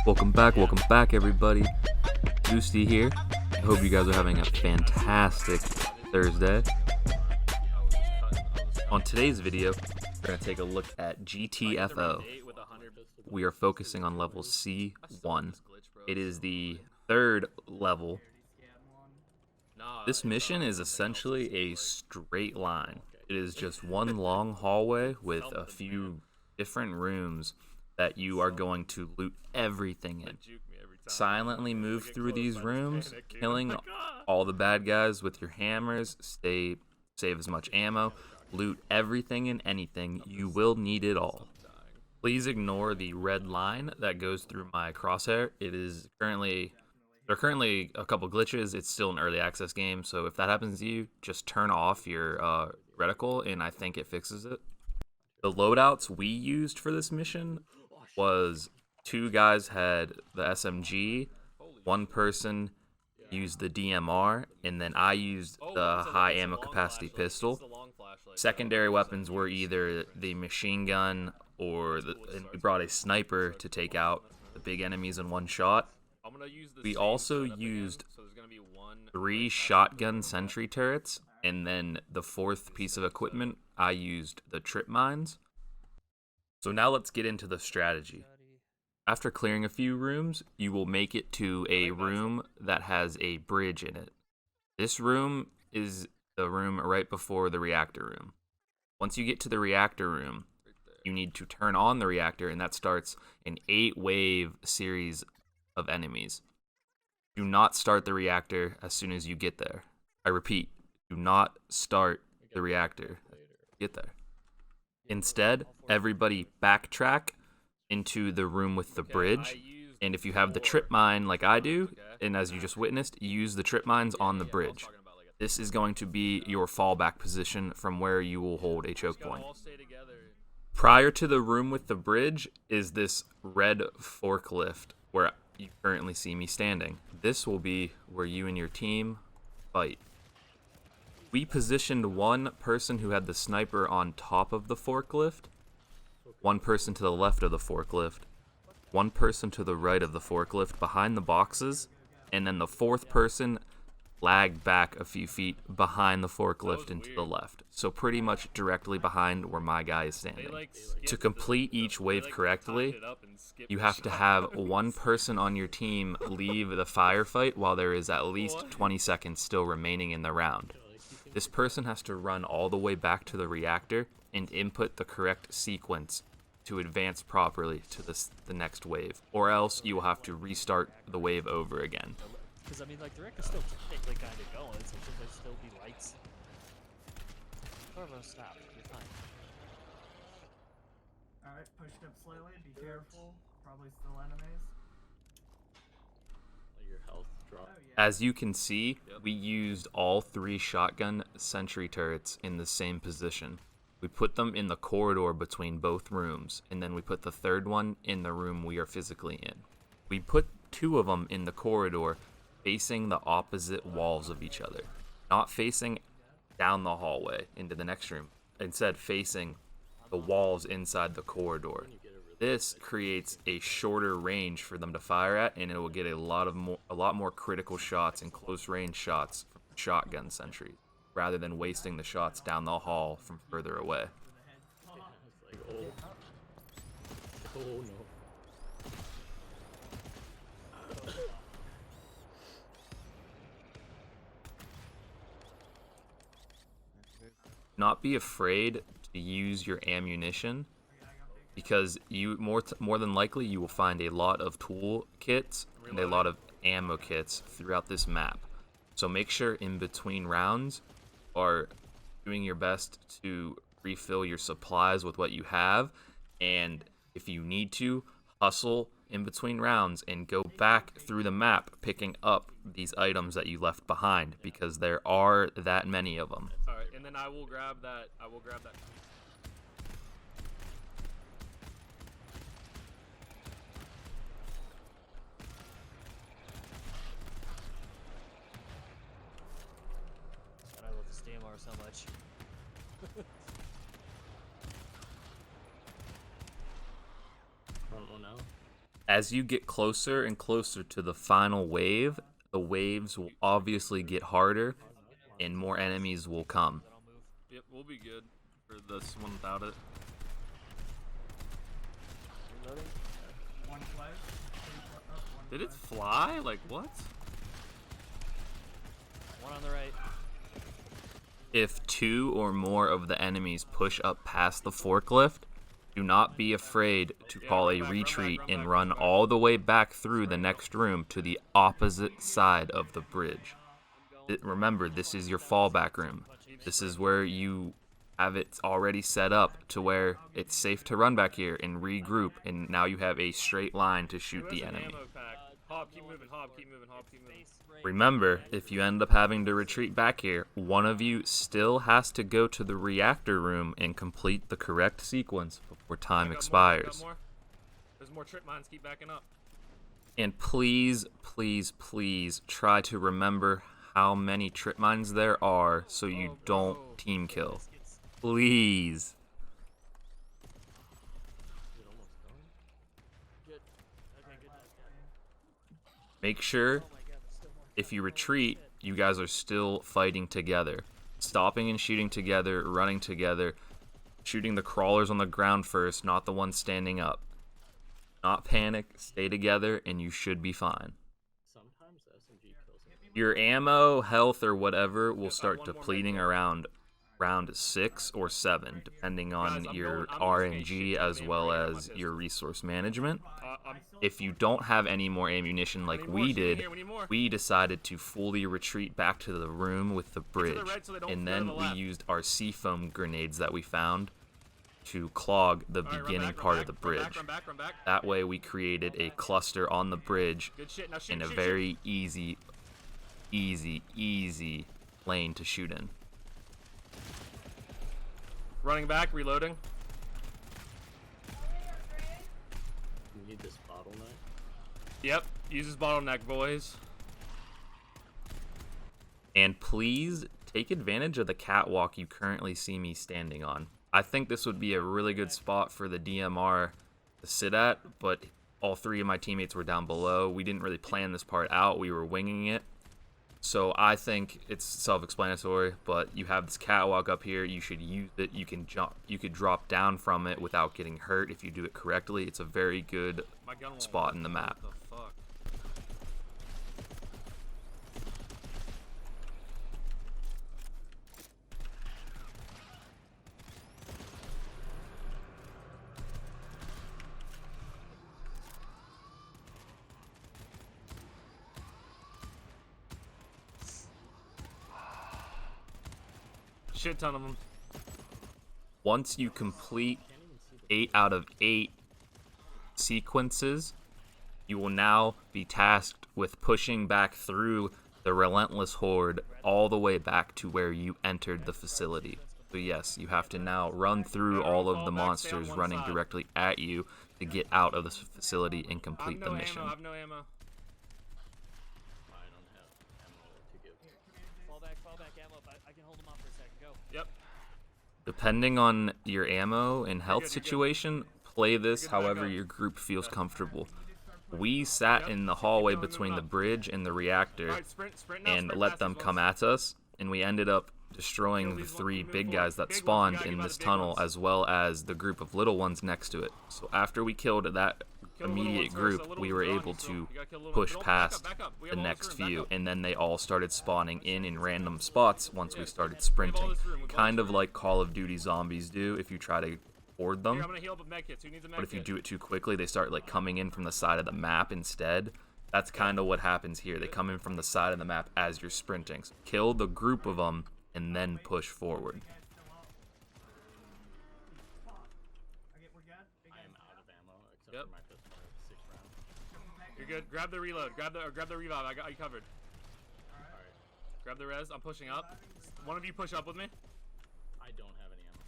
Welcome back everybody. Goosty here. I hope you guys are having a fantastic Thursday. On today's video, we're going to take a look at GTFO. We are focusing on level C1. It is the third level. This mission is essentially a straight line. It is just one long hallway with a few different rooms that you are going to loot everything in. Silently move through these rooms, killing all the bad guys with your hammers, save as much ammo, loot everything and anything. You will need it all. Please ignore the red line that goes through my crosshair. There are currently a couple glitches. It's still an early access game, so if that happens to you, just turn off your reticle, and I think it fixes it. The loadouts we used for this mission was two guys had the SMG, one person used the DMR, and then I used the high ammo capacity pistol. Secondary weapons were either the machine gun and we brought a sniper to take out the big enemies in one shot. We also used 3 shotgun sentry turrets, and then the fourth piece of equipment, I used the trip mines. So now let's get into the strategy. After clearing a few rooms, you will make it to a room that has a bridge in it. This room is the room right before the reactor room. Once you get to the reactor room, you need to turn on the reactor, and that starts an 8-wave series of enemies. Do not start the reactor as soon as you get there. I repeat, do not start the reactor as you get there. Instead, everybody backtrack into the room with the bridge, and if you have the trip mine like I do, and as you just witnessed, use the trip mines on the bridge. This is going to be your fallback position from where you will hold a choke point. Prior to the room with the bridge is this red forklift where you currently see me standing. This will be where you and your team fight. We positioned one person who had the sniper on top of the forklift, one person to the left of the forklift, one person to the right of the forklift behind the boxes, and then the fourth person lagged back a few feet behind the forklift and to the left. So pretty much directly behind where my guy is standing. To complete each wave correctly, you have to have one person on your team leave the firefight while there is at least 20 seconds still remaining in the round. This person has to run all the way back to the reactor and input the correct sequence to advance properly to the next wave, or else you will have to restart the wave over again. Because, I mean, like, the Reactor's still technically kind of going, so there'll still be lights. Everyone stop, you're fine. Alright, push it up slowly, be careful. Probably still enemies. Your health drop. Oh, yeah. As you can see, we used all 3 shotgun sentry turrets in the same position. We put them in the corridor between both rooms, and then we put the third one in the room we are physically in. We put 2 of them in the corridor facing the opposite walls of each other, not facing down the hallway into the next room, instead facing the walls inside the corridor. This creates a shorter range for them to fire at, and it will get a lot more critical shots and close range shots from shotgun sentries, rather than wasting the shots down the hall from further away. It's like, oh no. Not be afraid to use your ammunition, because you more than likely you will find a lot of tool kits and a lot of ammo kits throughout this map. So make sure in between rounds are doing your best to refill your supplies with what you have, and if you need to, hustle in between rounds and go back through the map picking up these items that you left behind, because there are that many of them. Alright, and then I will grab that. God, I love this DMR so much. Front one out. As you get closer and closer to the final wave, the waves will obviously get harder and more enemies will come. Then I'll move. Yep, we'll be good for this one without it. Reloading. One flash. One Did it flash. fly? Like what? One on the right. If 2 or more of the enemies push up past the forklift, do not be afraid to call a retreat and run all the way back through the next room to the opposite side of the bridge. Remember, this is your fallback room. This is where you have it already set up to where it's safe to run back here and regroup, and now you have a straight line to shoot the enemy. Hob, keep moving, Hob, keep moving, Hob, keep moving. Remember, if you end up having to retreat back here, one of you still has to go to the reactor room and complete the correct sequence before time expires. There's more trip mines, keep backing up. And please, please, please try to remember how many trip mines there are so you don't team kill. Please. Is it almost done? Good. Okay, good. Make sure Oh my god, there's still more. if you retreat, you guys are still fighting together. Stopping and shooting together, running together, shooting the crawlers on the ground first, not the ones standing up. Not panic, stay together, and you should be fine. Sometimes the SMG kills him. Your ammo, health, or whatever will start depleting around round 6 or 7, depending on your RNG as well as your resource management. If you don't have any more ammunition like we did, we decided to fully retreat back to the room with the bridge, and then we used our seafoam grenades that we found to clog the beginning part of the bridge. Run back. That way we created a cluster on the bridge Good shit, now shoot, in a shoot, very easy lane to shoot in. Running back, reloading. You need this bottleneck. Yep, use his bottleneck, boys. And please take advantage of the catwalk you currently see me standing on. I think this would be a really good spot for the DMR to sit at, but all 3 of my teammates were down below. We didn't really plan this part out. We were winging it. So I think it's self-explanatory, but you have this catwalk up here. You should use it. You can jump. You could drop down from it without getting hurt if you do it correctly. It's a very good My gun won't spot work. in the map. What the fuck? Shit ton of them. Once you complete 8 out of 8 sequences, you will now be tasked with pushing back through the relentless horde all the way back to where you entered the facility. So yes, you have to now run through all of the monsters running directly at you to get out of this facility and complete the mission. I have no ammo. I don't have ammo to give. Fall back ammo. I can hold them off for a second. Go. Yep. Depending on your ammo and health good, you're good. situation, play this You're good, back however up. your group feels comfortable. We sat in the hallway Keep going, between the moving up. bridge and the reactor Alright, sprint now, and sprint let past them these come ones. at us, and we ended up destroying the 3 big guys that spawned in this tunnel as well as the group of little ones next to it. So after we killed that Kill the little immediate ones first, the group, little we ones were are on able you, so to you gotta kill the little push ones. Back up, past back up. We have the all this next room, back few, up. and then they all started spawning in random spots once we started sprinting. Kind of like Call of Duty zombies do if you try to board Here, them. I'm gonna heal up with medkits. Who needs a medkit? But if you do it too quickly, they start like coming in from the side of the map instead. That's kind of what happens here. They come in from the side of the map as you're sprinting. So kill the group of them and then push forward. We're good? Big I am guys out of ammo except Yep. for my pistol. I have 6 rounds. You're good. Grab the reload. Grab the revive. I got you covered. Alright. Grab the res. I'm pushing up. One of you push up with me. I don't have any ammo.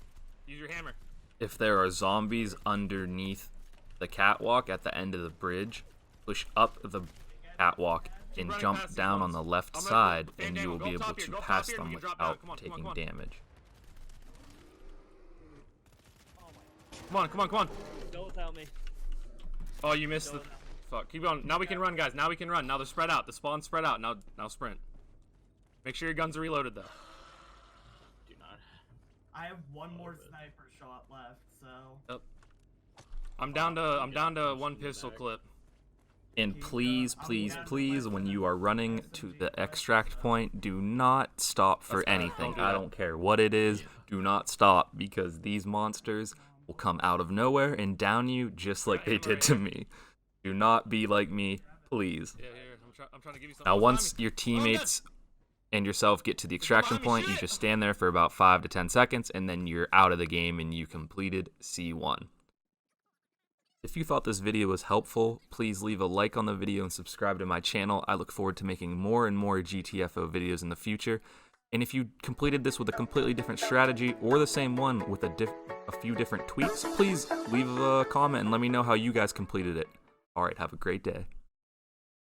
Use your hammer. If there are zombies underneath the catwalk at the end of the bridge, push up the catwalk and running jump past these down on ones. the left I'm gonna side, stand and down. you will Go be up able top here. to Go up pass top here and them you drop down. without Come on, taking come on. damage. Come on. Go without me. Oh, you missed Go the. without me. Oh, you missed Go the. without me. Fuck. Keep going. Now we can run, guys. Now we can run. Now they're spread out. The spawn's spread out. Now sprint. Make sure your guns are reloaded though. Do not. I have one more sniper shot left, so. Yep. I'm down to one pistol clip. And please, please, please, when you are running to the extract point, do not stop for anything. I don't care what it is. Do not stop, because these monsters will come out of nowhere and down you just like they did to me. Do not be like me, please. Yeah, here. I'm trying to give you something. Now, Oh, once behind me. your Oh, teammates and yourself get to the extraction behind me, point, you shit. just stand there for about 5 to 10 seconds, and then you're out of the game and you completed C1. If you thought this video was helpful, please leave a like on the video and subscribe to my channel. I look forward to making more and more GTFO videos in the future. And if you completed this with a completely different strategy or the same one with a few different tweaks, please leave a comment and let me know how you guys completed it. Alright, have a great day.